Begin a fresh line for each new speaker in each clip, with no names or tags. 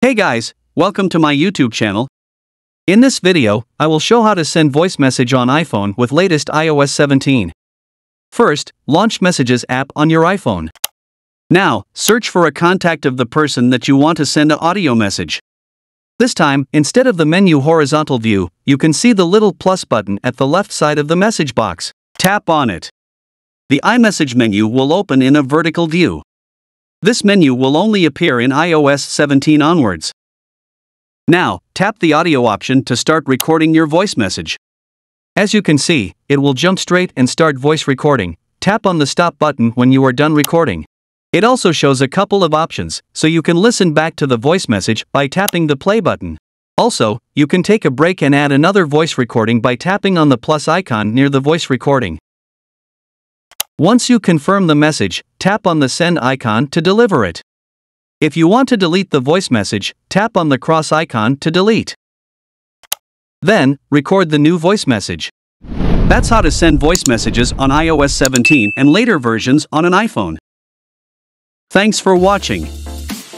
Hey guys, welcome to my YouTube channel. In this video, I will show how to send voice message on iPhone with latest iOS 17. First, launch Messages app on your iPhone. Now, search for a contact of the person that you want to send an audio message. This time, instead of the menu horizontal view, you can see the little plus button at the left side of the message box. Tap on it. The iMessage menu will open in a vertical view. This menu will only appear in iOS 17 onwards. Now, tap the audio option to start recording your voice message. As you can see, it will jump straight and start voice recording. Tap on the stop button when you are done recording. It also shows a couple of options, so you can listen back to the voice message by tapping the play button. Also, you can take a break and add another voice recording by tapping on the plus icon near the voice recording. Once you confirm the message, tap on the send icon to deliver it. If you want to delete the voice message, tap on the cross icon to delete. Then, record the new voice message. That's how to send voice messages on iOS 17 and later versions on an iPhone. Thanks for watching.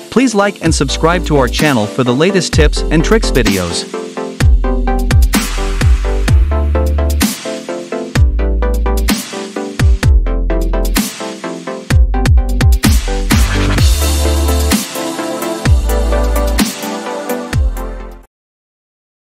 Please like and subscribe to our channel for the latest tips and tricks videos.